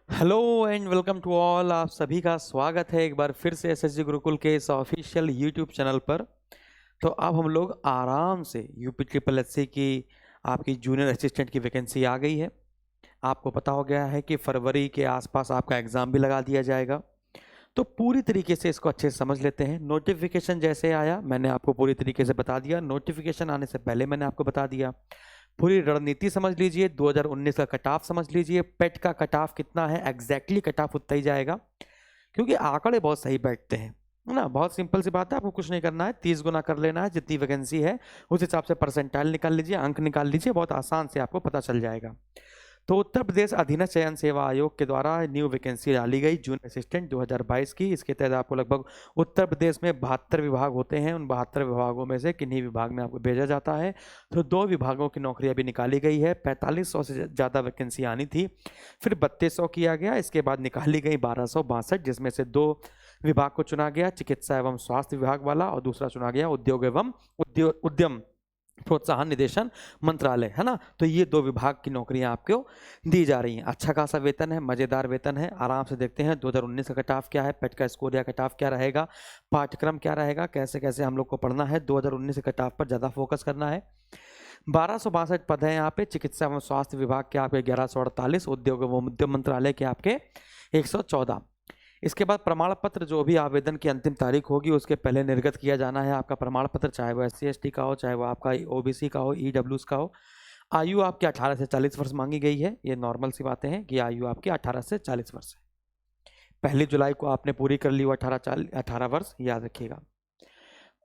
Hello and welcome to all. आप सभी का स्वागत है एक बार फिर से एसएसजी गुरुकुल के इस ऑफिशियल यूट्यूब चैनल पर। तो अब हम लोग आराम से यूपी ट्रिपल एससी की आपकी जूनियर असिस्टेंट की वैकेंसी आ गई है। आपको पता हो गया है कि फरवरी के आसपास आपका एग्ज़ाम भी लगा दिया जाएगा। तो पूरी तरीके से इसको अच्छे से समझ लेते हैं। नोटिफिकेशन जैसे आया मैंने आपको पूरी तरीके से बता दिया, नोटिफिकेशन आने से पहले मैंने आपको बता दिया। पूरी रणनीति समझ लीजिए, 2019 का कट ऑफ समझ लीजिए, पेट का कट ऑफ कितना है एग्जैक्टली कट ऑफ उतना ही जाएगा, क्योंकि आंकड़े बहुत सही बैठते हैं, है ना। बहुत सिंपल सी बात है, आपको कुछ नहीं करना है, 30 गुना कर लेना है जितनी वैकेंसी है, उस हिसाब से परसेंटाइल निकाल लीजिए, अंक निकाल लीजिए, बहुत आसान से आपको पता चल जाएगा। तो उत्तर प्रदेश अधीनस्थ चयन सेवा आयोग के द्वारा न्यू वैकेंसी डाली गई जूनियर असिस्टेंट 2022 की। इसके तहत आपको लगभग उत्तर प्रदेश में 72 विभाग होते हैं, उन 72 विभागों में से किन्हीं विभाग में आपको भेजा जाता है। तो 2 विभागों की नौकरी अभी निकाली गई है। 4500 से ज़्यादा वैकेंसी आनी थी, फिर 3200 किया गया, इसके बाद निकाली गई 1262, जिसमें से 2 विभाग को चुना गया, चिकित्सा एवं स्वास्थ्य विभाग वाला, और दूसरा चुना गया उद्योग एवं उद्यम प्रोत्साहन निदेशन मंत्रालय, है ना। तो ये 2 विभाग की नौकरियां आपको दी जा रही हैं। अच्छा खासा वेतन है, मजेदार वेतन है। आराम से देखते हैं 2019 का कट ऑफ क्या है, पेट का स्कोर या कट ऑफ क्या रहेगा, पाठ्यक्रम क्या रहेगा, कैसे कैसे हम लोग को पढ़ना है। 2019 के कट ऑफ पर ज़्यादा फोकस करना है। 1262 पद हैं यहाँ पे। चिकित्सा एवं स्वास्थ्य विभाग के आपके 1148, उद्योग एवं उद्यम मंत्रालय के आपके 114। इसके बाद प्रमाण पत्र, जो भी आवेदन की अंतिम तारीख होगी उसके पहले निर्गत किया जाना है आपका प्रमाण पत्र, चाहे वो SC ST का हो, चाहे वो आपका OBC का हो, EWS का हो। आयु आपकी 18 से 40 वर्ष मांगी गई है। ये नॉर्मल सी बातें हैं कि आयु आपकी 18 से 40 वर्ष है। 1 जुलाई को आपने पूरी कर ली वो 18 वर्ष, याद रखिएगा।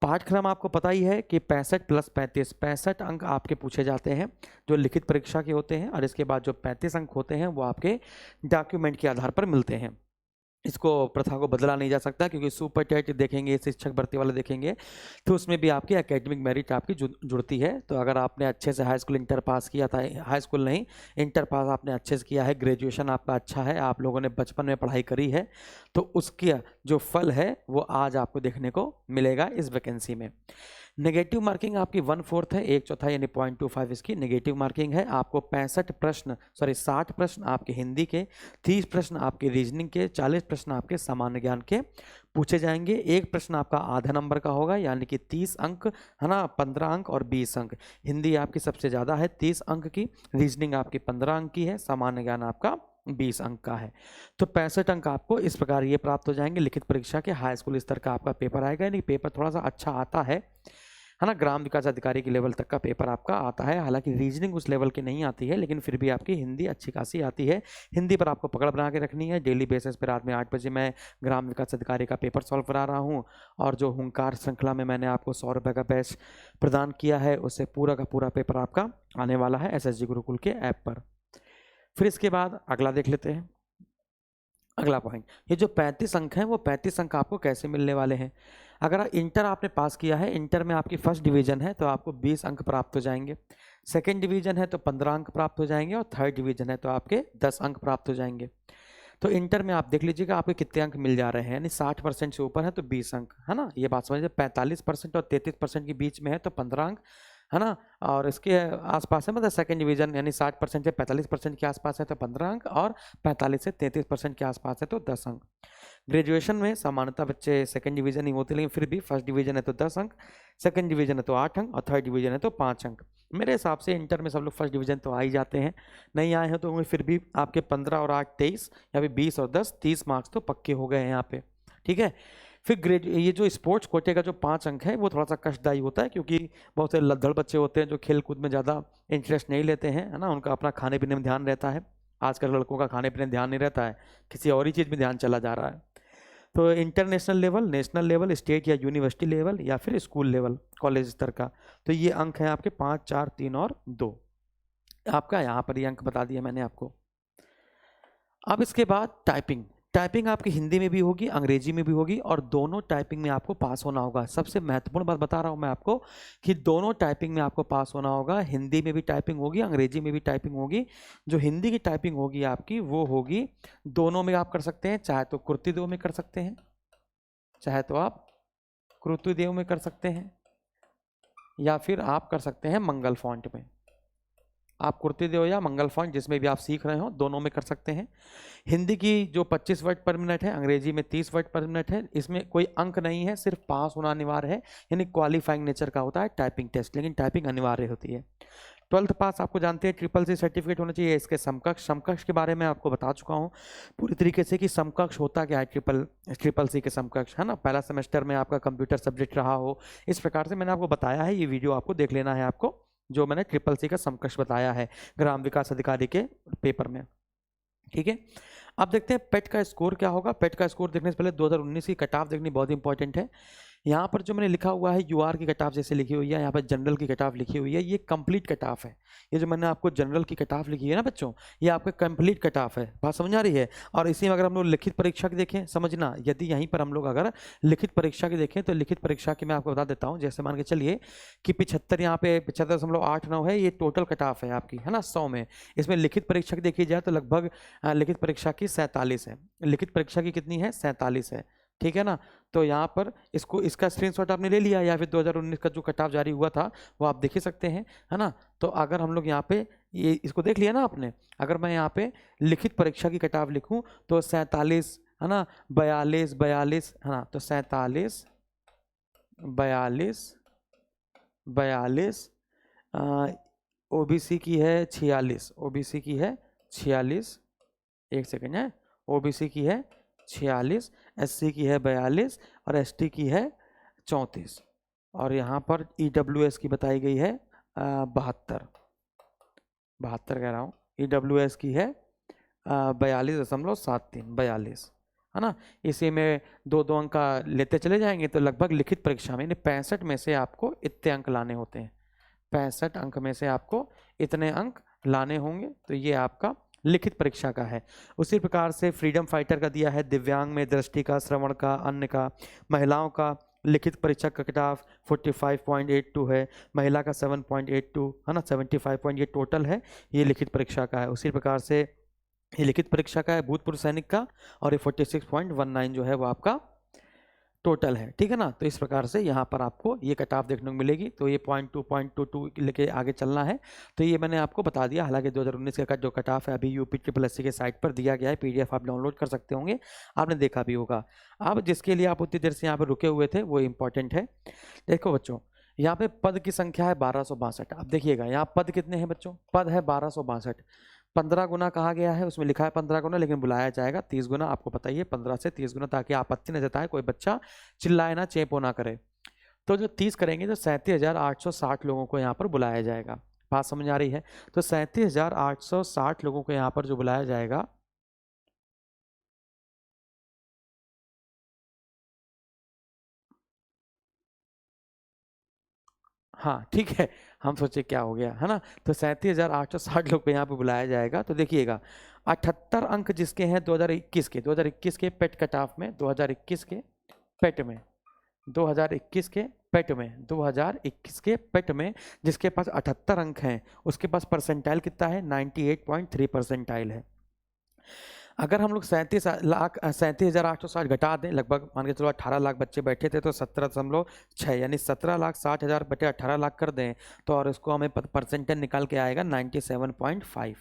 पाठ्यक्रम आपको पता ही है कि 65 + 35, 65 अंक आपके पूछे जाते हैं जो लिखित परीक्षा के होते हैं, और इसके बाद जो 35 अंक होते हैं वो आपके डॉक्यूमेंट के आधार पर मिलते हैं। इसको प्रथा को बदला नहीं जा सकता, क्योंकि सुपर टेट देखेंगे, शिक्षक भर्ती वाले देखेंगे, तो उसमें भी आपकी एकेडमिक मेरिट आपकी जुड़ती है। तो अगर आपने अच्छे से हाई स्कूल इंटर पास किया था, हाई स्कूल नहीं, इंटर पास आपने अच्छे से किया है, ग्रेजुएशन आपका अच्छा है, आप लोगों ने बचपन में पढ़ाई करी है, तो उसके जो फल है वो आज आपको देखने को मिलेगा इस वैकेंसी में। नेगेटिव मार्किंग आपकी 1/4 है, 1/4 यानी 0.25 इसकी नेगेटिव मार्किंग है। आपको 60 प्रश्न आपके हिंदी के, 30 प्रश्न आपके रीजनिंग के, 40 प्रश्न आपके सामान्य ज्ञान के पूछे जाएंगे। एक प्रश्न आपका आधा नंबर का होगा, यानी कि 30 अंक, है ना, 15 अंक और 20 अंक। हिंदी आपकी सबसे ज़्यादा है 30 अंक की, रीजनिंग आपकी 15 अंक की है, सामान्य ज्ञान आपका 20 अंक का है। तो 65 अंक आपको इस प्रकार ये प्राप्त हो जाएंगे। लिखित परीक्षा के हाई स्कूल स्तर का आपका पेपर आएगा, यानी पेपर थोड़ा सा अच्छा आता है ना। ग्राम विकास अधिकारी के लेवल तक का पेपर आपका आता है, हालांकि रीजनिंग उस लेवल की नहीं आती है, लेकिन फिर भी आपकी हिंदी अच्छी खासी आती है। हिंदी पर आपको पकड़ बना के रखनी है। डेली बेसिस पर रात में 8 बजे मैं ग्राम विकास अधिकारी का पेपर सॉल्व करा रहा हूँ, और जो हुंकार श्रृंखला में मैंने आपको 100 रुपये का बैच प्रदान किया है, उससे पूरा का पूरा पेपर आपका आने वाला है SSG गुरुकुल के ऐप पर। फिर इसके बाद अगला देख लेते हैं। अगला पॉइंट, ये जो 35 अंक हैं वो 35 अंक आपको कैसे मिलने वाले हैं। अगर इंटर आपने पास किया है, इंटर में आपकी फर्स्ट डिवीजन है, तो आपको 20 अंक प्राप्त हो जाएंगे। सेकंड डिवीजन है तो 15 अंक प्राप्त हो जाएंगे, और थर्ड डिवीजन है तो आपके 10 अंक प्राप्त हो जाएंगे। तो इंटर में आप देख लीजिएगा आपके कितने अंक मिल जा रहे हैं, यानी 60% से ऊपर है तो 20 अंक, है ना। ये बात समझिए, 45% और 33% के बीच में है तो 15 अंक, है ना। और इसके आसपास है, मतलब सेकंड डिवीजन यानी 60% से 45% के आसपास है तो 15 अंक, और 45 से 33% के आसपास है तो 10 अंक। ग्रेजुएशन में सामान्यतः बच्चे सेकंड डिवीजन ही होते, लेकिन फिर भी फर्स्ट डिवीजन है तो 10 अंक, सेकंड डिवीजन है तो 8 अंक, और थर्ड डिवीजन है तो 5 अंक। मेरे हिसाब से इंटर में सब लोग फर्स्ट डिवीजन तो आ ही जाते हैं, नहीं आए हैं तो फिर भी आपके 15 और 8 23, या फिर 20 और 10 30 मार्क्स तो पक्के हो गए हैं यहाँ पे, ठीक है। फिर ये जो स्पोर्ट्स कोटे का जो 5 अंक है वो थोड़ा सा कष्टदायी होता है, क्योंकि बहुत से लद्दड़ बच्चे होते हैं जो खेल कूद में ज़्यादा इंटरेस्ट नहीं लेते हैं, है ना। उनका अपना खाने पीने में ध्यान रहता है। आजकल लड़कों का खाने पीने में ध्यान नहीं रहता है, किसी और ही चीज़ में ध्यान चला जा रहा है। तो international level, national level, state या यूनिवर्सिटी लेवल, या फिर स्कूल लेवल, कॉलेज स्तर का, तो ये अंक हैं आपके 5 4 3 और 2। आपका यहाँ पर ये अंक बता दिया मैंने आपको। अब इसके बाद टाइपिंग, टाइपिंग आपकी हिंदी में भी होगी, अंग्रेजी में भी होगी, और दोनों टाइपिंग में आपको पास होना होगा। सबसे महत्वपूर्ण बात बता रहा हूँ मैं आपको कि दोनों टाइपिंग में आपको पास होना होगा। हिंदी में भी टाइपिंग होगी, अंग्रेजी में भी टाइपिंग होगी। जो हिंदी की टाइपिंग होगी आपकी वो होगी, दोनों में आप कर सकते हैं, चाहे तो कृतिदेव में कर सकते हैं, चाहे तो आप कृतिदेव में कर सकते हैं, या फिर आप कर सकते हैं मंगल फॉन्ट में। आप कुर्ती हो या मंगल फॉन्ट, जिसमें भी आप सीख रहे हो, दोनों में कर सकते हैं। हिंदी की जो 25 वर्ड पर मिनट है, अंग्रेजी में 30 वर्ड पर मिनट है। इसमें कोई अंक नहीं है, सिर्फ पास होना अनिवार्य है, यानी क्वालिफाइंग नेचर का होता है टाइपिंग टेस्ट, लेकिन टाइपिंग अनिवार्य होती है। 12th पास आपको जानते हैं, CCC सर्टिफिकेट होना चाहिए। इसके समकक्ष के बारे में आपको बता चुका हूँ पूरी तरीके से कि समकक्ष होता क्या है, CCC के समकक्ष, है ना। पहला सेमेस्टर में आपका कंप्यूटर सब्जेक्ट रहा हो, इस प्रकार से मैंने आपको बताया है। ये वीडियो आपको देख लेना है, आपको जो मैंने CCC का समकक्ष बताया है ग्राम विकास अधिकारी के पेपर में, ठीक है। अब देखते हैं पेट का स्कोर क्या होगा। पेट का स्कोर देखने से पहले 2019 की कट ऑफ देखनी बहुत इंपॉर्टेंट है। यहाँ पर जो मैंने लिखा हुआ है यूआर की कट ऑफ जैसे लिखी हुई है, यहाँ पर जनरल की कट ऑफ लिखी हुई है, ये कंप्लीट कट ऑफ है। ये जो मैंने आपको जनरल की कट ऑफ लिखी है ना बच्चों, ये आपका कंप्लीट कट ऑफ है। बात समझ आ रही है। और इसी में अगर हम लोग लिखित परीक्षा की देखें, समझना, यदि यहीं पर हम लोग अगर लिखित परीक्षा की देखें तो लिखित परीक्षा की मैं आपको बता देता हूँ। जैसे मान के चलिए कि 75, यहाँ पे 75.89 है, ये टोटल कट ऑफ है आपकी, है ना, 100 में। इसमें लिखित परीक्षा की देखी जाए तो लगभग लिखित परीक्षा की 47 है। लिखित परीक्षा की कितनी है? 47 है, ठीक है ना। तो यहाँ पर इसका स्क्रीनशॉट आपने ले लिया, या फिर 2019 का जो कट ऑफ जारी हुआ था वो आप देख ही सकते हैं, है ना। तो अगर हम लोग यहाँ पे ये इसको देख लिया ना आपने, अगर मैं यहाँ पे लिखित परीक्षा की कट ऑफ लिखूँ तो 47, है ना, 42, है ना, तो 47, 42, ओबीसी की है 46, ओबीसी की है 46, एक सेकेंड है, ओबीसी की है 46, एससी की है 42 और एसटी की है 34, और यहाँ पर ईडब्ल्यूएस की बताई गई है 72 कह रहा हूँ। ईडब्ल्यूएस की है 42.73, 42, है ना। इसी में 2-2 अंक का लेते चले जाएंगे तो लगभग लिखित परीक्षा में 65 में से आपको इतने अंक लाने होते हैं। 65 अंक में से आपको इतने अंक लाने होंगे, तो ये आपका लिखित परीक्षा का है। उसी प्रकार से फ्रीडम फाइटर का दिया है, दिव्यांग में दृष्टि का, श्रवण का, अन्य का। महिलाओं का लिखित परीक्षा का कट ऑफ 45.82 है, महिला का 7.82, है ना, 75 ये टोटल है, ये लिखित परीक्षा का है। उसी प्रकार से ये लिखित परीक्षा का है भूतपूर्व सैनिक का, और ये 46.19 जो है वो आपका टोटल है, ठीक है ना। तो इस प्रकार से यहाँ पर आपको ये कट ऑफ देखने को मिलेगी। तो ये 0.2 लेके आगे चलना है। तो ये मैंने आपको बता दिया। हालांकि 2019 का जो कट ऑफ है अभी UPSSC के साइट पर दिया गया है, PDF आप डाउनलोड कर सकते होंगे, आपने देखा भी होगा। अब जिसके लिए आप उतनी देर से यहाँ पर रुके हुए थे वो इंपॉर्टेंट है। देखो बच्चों, यहाँ पे पद की संख्या है 1262। अब देखिएगा यहाँ पद कितने हैं बच्चों, पद है 1262। 15 गुना कहा गया है, उसमें लिखा है 15 गुना, लेकिन बुलाया जाएगा 30 गुना। आपको पता ही है 15 से 30 गुना, ताकि आपत्ति न जताए, कोई बच्चा चिल्लाए ना, चेपो ना करे। तो जो 30 करेंगे तो 37,860 लोगों को यहाँ पर बुलाया जाएगा। बात समझ आ रही है। तो 37,860 लोगों को यहाँ पर जो बुलाया जाएगा, हाँ ठीक है, हम सोचे क्या हो गया, है ना। तो 37,860 लोग को यहाँ पे बुलाया जाएगा। तो देखिएगा 78 अंक जिसके हैं 2021 के पेट कट ऑफ में, 2021 के पेट में, 2021 के पेट में, 2021 के पेट में जिसके पास 78 अंक हैं उसके पास परसेंटाइल कितना है? 98.3 परसेंटाइल है। अगर हम लोग 37,860 घटा दें, लगभग मान के चलो 18 लाख बच्चे बैठे थे, तो 17.6 यानी 17,60,000 बटे 18 लाख कर दें तो, और इसको हमें परसेंटाइल निकाल के आएगा 97.5।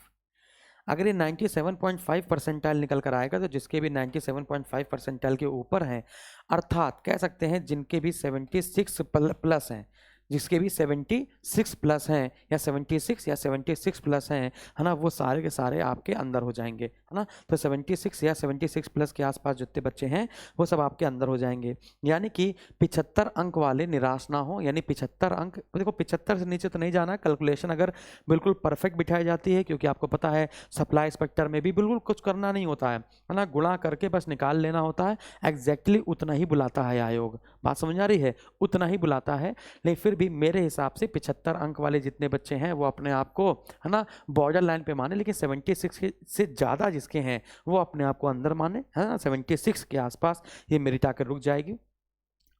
अगर ये 97.5 परसेंटाइल निकल कर आएगा तो जिसके भी 97.5 परसेंटाइल के ऊपर हैं, अर्थात कह सकते हैं जिनके भी 76 प्लस हैं, जिसके भी 76 प्लस हैं या 76 प्लस हैं, है ना, वो सारे के सारे आपके अंदर हो जाएंगे, है ना। तो 76 या 76 प्लस के आसपास जितने बच्चे हैं वो सब आपके अंदर हो जाएंगे। यानी कि 75 अंक वाले निराश ना हो, यानी 75 अंक, देखो 75 से नीचे तो नहीं जाना। कैलकुलेशन अगर बिल्कुल परफेक्ट बिठाई जाती है, क्योंकि आपको पता है सप्लाई इंस्पेक्टर में भी बिल्कुल कुछ करना नहीं होता है ना, गुणा करके बस निकाल लेना होता है। एग्जैक्टली उतना ही बुलाता है आयोग। बात समझ आ रही है, उतना ही बुलाता है। लेकिन फिर भी मेरे हिसाब से 75 अंक वाले जितने बच्चे हैं वो अपने आप को, है ना, बॉर्डर लाइन पे माने, लेकिन 76 से ज़्यादा जिसके हैं वो अपने आप को अंदर माने, है ना, 76 के आसपास ये मेरिट आकर रुक जाएगी।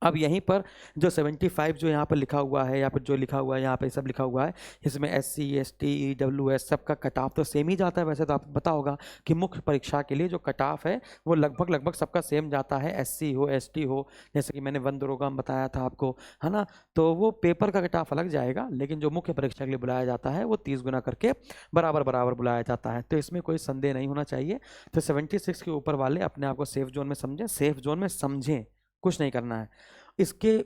अब यहीं पर जो 75 जो यहाँ पर लिखा हुआ है या फिर जो लिखा हुआ है यहाँ पे सब लिखा हुआ है, इसमें SC ST EWS सबका कट ऑफ तो सेम ही जाता है। वैसे तो आपको पता होगा कि मुख्य परीक्षा के लिए जो कट ऑफ है वो लगभग सबका सेम जाता है, SC हो ST हो, जैसे कि मैंने वन दरोगा में बताया था आपको, है ना। तो वो पेपर का कट ऑफ अलग जाएगा, लेकिन जो मुख्य परीक्षा के लिए बुलाया जाता है वो 30 गुना करके बराबर बुलाया जाता है। तो इसमें कोई संदेह नहीं होना चाहिए। तो 76 के ऊपर वाले अपने आप को सेफ जोन में समझें, सेफ जोन में समझें, कुछ नहीं करना है। इसके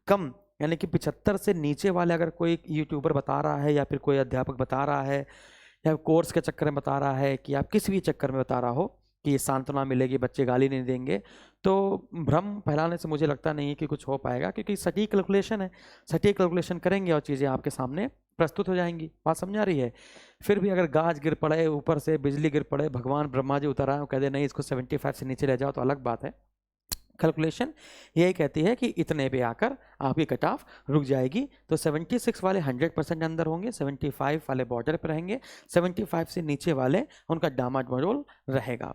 कम यानी कि 75 से नीचे वाले अगर कोई यूट्यूबर बता रहा है या फिर कोई अध्यापक बता रहा है या कोर्स के चक्कर में बता रहा है कि आप किसी भी चक्कर में बता रहा हो कि सांत्वना मिलेगी, बच्चे गाली नहीं देंगे, तो भ्रम फैलाने से मुझे लगता नहीं है कि कुछ हो पाएगा, क्योंकि सटीक कैलकुलेशन है। सटीक कैलकुलेशन करेंगे और चीज़ें आपके सामने प्रस्तुत हो जाएंगी। बात समझ आ रही है। फिर भी अगर गाज गिर पड़े, ऊपर से बिजली गिर पड़े, भगवान ब्रह्मा जी उतर आए और कह दे नहीं इसको 75 से नीचे ले जाओ, तो अलग बात है। कैलकुलेशन यही कहती है कि इतने पे आकर आपकी कट ऑफ रुक जाएगी। तो 76 वाले 100% अंदर होंगे, 75 वाले बॉर्डर पर रहेंगे, 75 से नीचे वाले उनका डामाडोल रहेगा।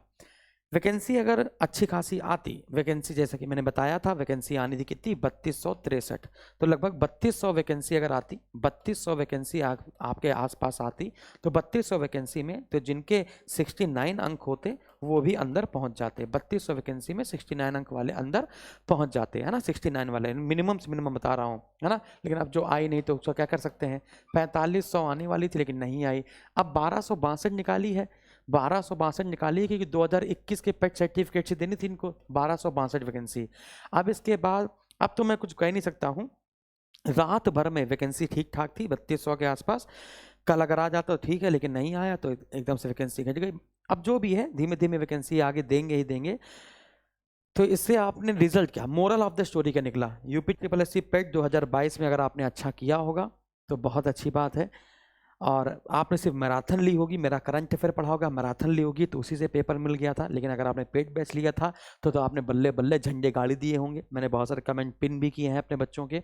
वैकेंसी अगर अच्छी खासी आती, वैकेंसी जैसा कि मैंने बताया था, वैकेंसी आनी थी कितनी, 3263, तो लगभग 3200 वैकेंसी अगर आती, 3200 वैकेंसी आपके आसपास आती, तो 3200 वैकेंसी में तो जिनके 69 अंक होते वो भी अंदर पहुंच जाते। 3200 वैकेंसी में 69 अंक वाले अंदर पहुंच जाते, है ना। 69 वाले मिनिमम से मिनिमम बता रहा हूँ, है ना। लेकिन अब जो आई नहीं तो उसका क्या कर सकते हैं। 4500 आने वाली थी लेकिन नहीं आई। अब 1262 निकाली है, 1262 निकाली, क्योंकि 2021 के पेट सर्टिफिकेट से देनी थी इनको 1262 वैकेंसी। अब इसके बाद अब तो मैं कुछ कह नहीं सकता हूँ। रात भर में वैकेंसी ठीक ठाक थी 3200 के आसपास। कल अगर आ जाता तो ठीक है, लेकिन नहीं आया तो एकदम से वैकेंसी घट गई। अब जो भी है धीमे धीमे वैकेंसी आगे देंगे ही देंगे। तो इससे आपने रिजल्ट क्या, मोरल ऑफ द स्टोरी क्या निकला। UPSSC पेट 2022 में अगर आपने अच्छा किया होगा तो बहुत अच्छी बात है। और आपने सिर्फ मैराथन ली होगी, मेरा करंट अफेयर पढ़ा होगा, मैराथन ली होगी तो उसी से पेपर मिल गया था। लेकिन अगर आपने पेट बैच लिया था तो आपने बल्ले बल्ले झंडे गाड़ी दिए होंगे। मैंने बहुत सारे कमेंट पिन भी किए हैं अपने बच्चों के,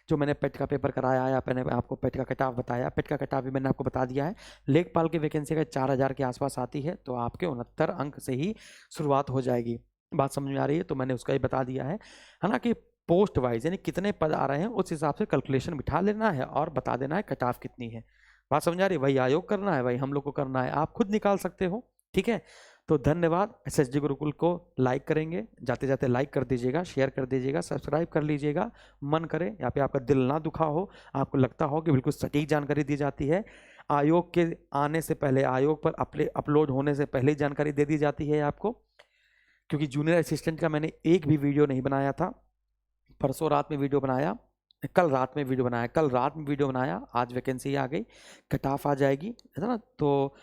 जो मैंने पेट का पेपर कराया या मैंने आपको पेट का कट ऑफ बताया। पेट का कट ऑफ भी मैंने आपको बता दिया है। लेखपाल की वैकेंसी अगर 4000 के आसपास आती है तो आपके 69 अंक से ही शुरुआत हो जाएगी। बात समझ में आ रही है। तो मैंने उसका ही बता दिया है ना, कि पोस्ट वाइज यानी कितने पद आ रहे हैं उस हिसाब से कैलकुलेशन बिठा लेना है और बता देना है कट ऑफ कितनी है। बात समझ आ रही है। वही आयोग करना है, वही हम लोग को करना है, आप खुद निकाल सकते हो। ठीक है। तो धन्यवाद। SSG गुरुकुल को लाइक करेंगे, जाते जाते लाइक कर दीजिएगा, शेयर कर दीजिएगा, सब्सक्राइब कर लीजिएगा। मन करे यहाँ पे आपका दिल ना दुखा हो, आपको लगता हो कि बिल्कुल सटीक जानकारी दी जाती है, आयोग के आने से पहले, आयोग पर अपलोड होने से पहले जानकारी दे दी जाती है आपको। क्योंकि जूनियर असिस्टेंट का मैंने एक भी वीडियो नहीं बनाया था। परसों रात में वीडियो बनाया, कल रात में वीडियो बनाया, आज वैकेंसी आ गई, कट ऑफ आ जाएगी, है ना। तो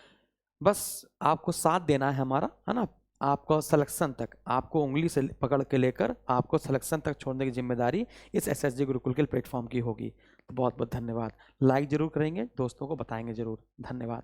बस आपको साथ देना है हमारा, है ना। आपको सिलेक्शन तक, आपको उंगली से पकड़ के लेकर आपको सिलेक्शन तक छोड़ने की जिम्मेदारी इस SSG गुरुकुल के प्लेटफॉर्म की होगी। तो बहुत बहुत धन्यवाद। लाइक जरूर करेंगे, दोस्तों को बताएंगे जरूर। धन्यवाद।